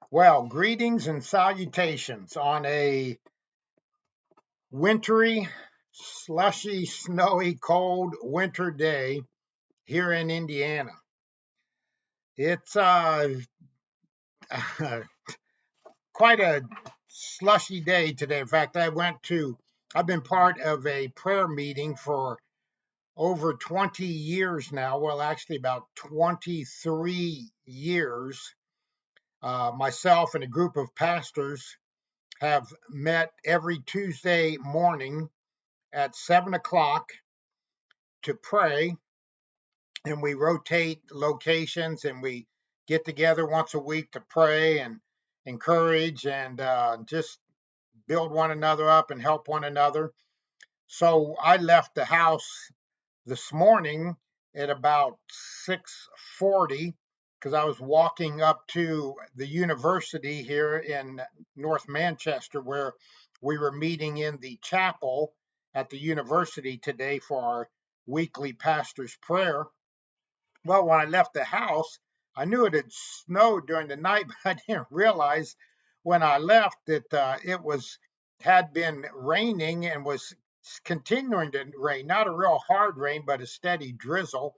Well, greetings and salutations on a wintry, slushy, snowy, cold winter day here in Indiana. It's quite a slushy day today. In fact, I've been part of a prayer meeting for over 20 years now. Well, actually, about 23 years. Myself and a group of pastors have met every Tuesday morning at 7 o'clock to pray, and we rotate locations and we get together once a week to pray and encourage and just build one another up and help one another. So I left the house this morning at about 6:40 because I was walking up to the university here in North Manchester where we were meeting in the chapel at the university today for our weekly pastor's prayer. Well, when I left the house, I knew it had snowed during the night, but I didn't realize when I left that it had been raining and was continuing to rain. Not a real hard rain, but a steady drizzle.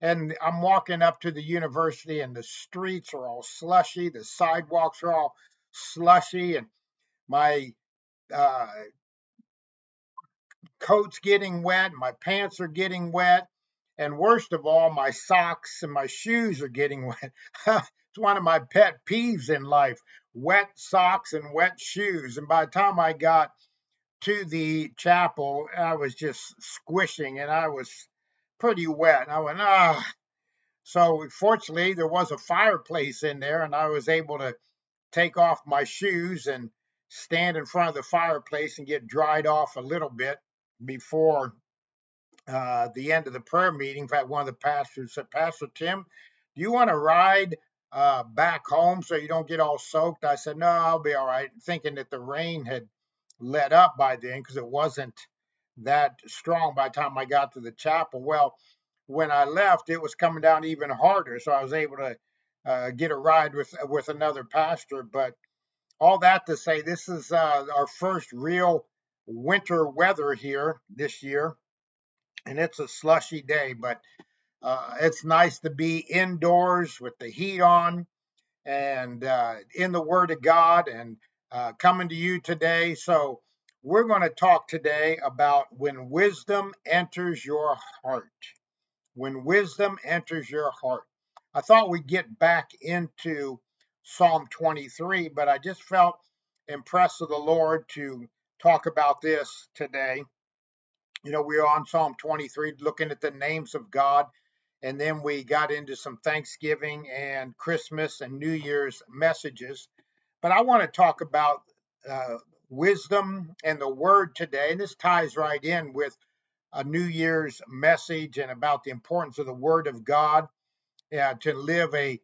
And I'm walking up to the university, and the streets are all slushy. The sidewalks are all slushy, and my uh, coat's getting wet, my pants are getting wet, and worst of all, my socks and my shoes are getting wet. It's one of my pet peeves in life, wet socks and wet shoes. And by the time I got to the chapel, I was just squishing and I was pretty wet. I went, ah. So fortunately, there was a fireplace in there, and I was able to take off my shoes and stand in front of the fireplace and get dried off a little bit before the end of the prayer meeting. In fact, one of the pastors said, Pastor Tim, do you want to ride back home so you don't get all soaked? I said, no, I'll be all right, thinking that the rain had let up by then because it wasn't that strong by the time I got to the chapel. Well, when I left, it was coming down even harder, so I was able to get a ride with another pastor. But all that to say, this is our first real winter weather here this year, and it's a slushy day, but it's nice to be indoors with the heat on and in the Word of God and coming to you today. So, we're going to talk today about when wisdom enters your heart. When wisdom enters your heart. I thought we'd get back into Psalm 23, but I just felt impressed with the Lord to talk about this today. We were on Psalm 23 looking at the names of God, and then we got into some Thanksgiving and Christmas and New Year's messages. But I want to talk about uh, wisdom and the word today. And this ties right in with a New Year's message and about the importance of the word of God to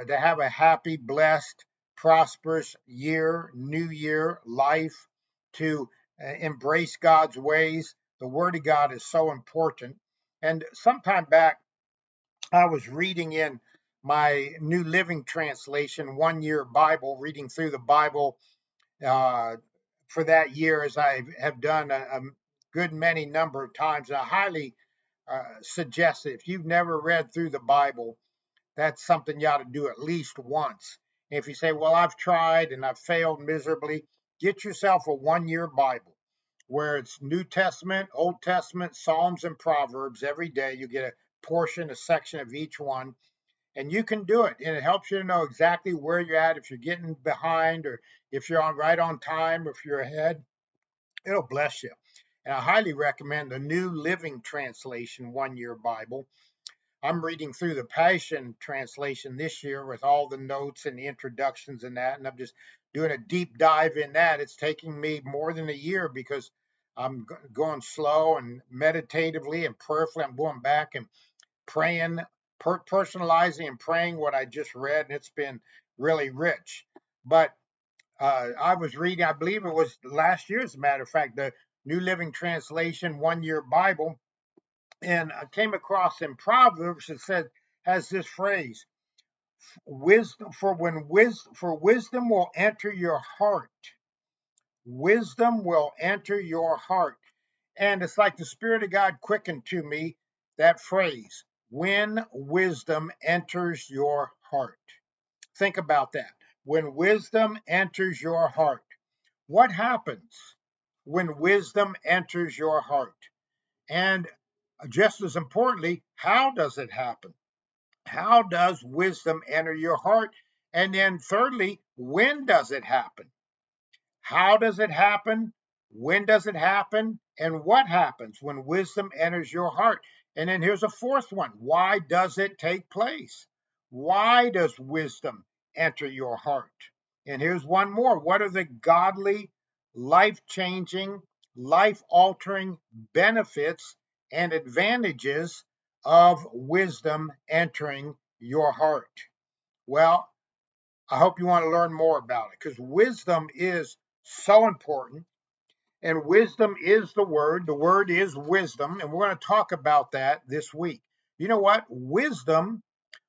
to have a happy, blessed, prosperous year, new year, life, to embrace God's ways. The Word of God is so important. And sometime back, I was reading in my New Living Translation, 1 year Bible, reading through the Bible uh, for that year, as I have done a good many number of times. I highly suggest it. If you've never read through the Bible, that's something you ought to do at least once. If you say, well, I've tried and I've failed miserably, get yourself a 1 year Bible where it's New Testament, Old Testament, Psalms, and Proverbs every day. You get a portion, a section of each one, and you can do it. And it helps you to know exactly where you're at, if you're getting behind or if you're on right on time, or if you're ahead. It'll bless you. And I highly recommend the New Living Translation 1 year Bible. I'm reading through the Passion Translation this year with all the notes and the introductions and that, and I'm just doing a deep dive in that. It's taking me more than a year because I'm going slow and meditatively and prayerfully. I'm going back and praying, personalizing and praying what I just read, and it's been really rich. But I was reading, I believe it was last year, as a matter of fact, the New Living Translation 1 year Bible, and I came across in Proverbs, it said, has this phrase: For wisdom will enter your heart. Wisdom will enter your heart. And it's like the Spirit of God quickened to me that phrase, when wisdom enters your heart. Think about that. When wisdom enters your heart, what happens when wisdom enters your heart? And just as importantly, how does it happen? How does wisdom enter your heart? And then, thirdly, when does it happen? How does it happen? When does it happen? And what happens when wisdom enters your heart? And then here's a fourth one. Why does it take place? Why does wisdom enter your heart? And here's one more. What are the godly, life changing, life altering benefits and advantages of wisdom entering your heart? Well, I hope you want to learn more about it because wisdom is so important. And wisdom is the word. The word is wisdom. And we're going to talk about that this week. You know what? Wisdom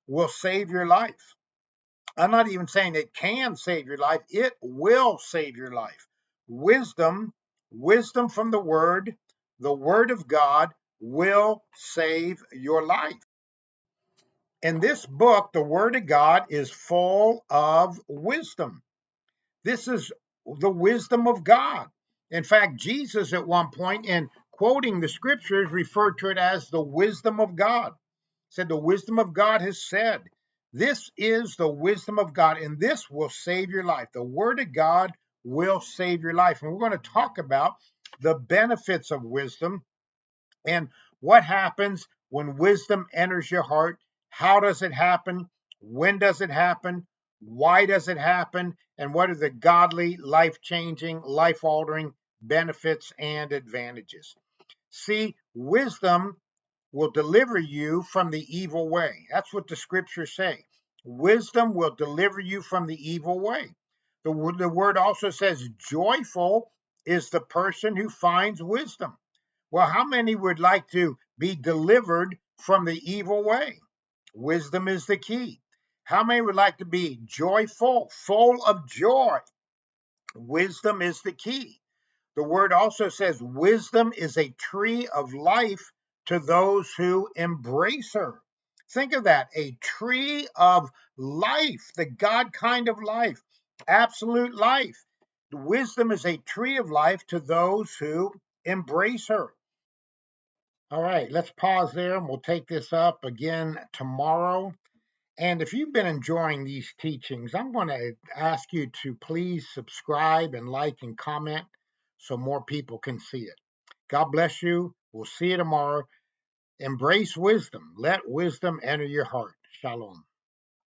will save your life. I'm not even saying it can save your life, it will save your life. Wisdom, wisdom from the word of God will save your life. And this book, the Word of God, is full of wisdom. This is the wisdom of God. In fact, Jesus at one point, in quoting the scriptures, referred to it as the wisdom of God. Said the wisdom of God has said, this is the wisdom of God, and this will save your life. The word of God will save your life. And we're going to talk about the benefits of wisdom and what happens when wisdom enters your heart. How does it happen? When does it happen? Why does it happen? And what are the godly, life changing, life altering benefits and advantages? See, wisdom will deliver you from the evil way. That's what the scriptures say. Wisdom will deliver you from the evil way. The word also says, joyful is the person who finds wisdom. Well, how many would like to be delivered from the evil way? Wisdom is the key. How many would like to be joyful, full of joy? Wisdom is the key. The word also says wisdom is a tree of life to those who embrace her. Think of that, a tree of life, the God kind of life, absolute life. Wisdom is a tree of life to those who embrace her. All right, let's pause there and we'll take this up again tomorrow. And if you've been enjoying these teachings, I'm going to ask you to please subscribe and like and comment so more people can see it. God bless you. We'll see you tomorrow. Embrace wisdom. Let wisdom enter your heart. Shalom.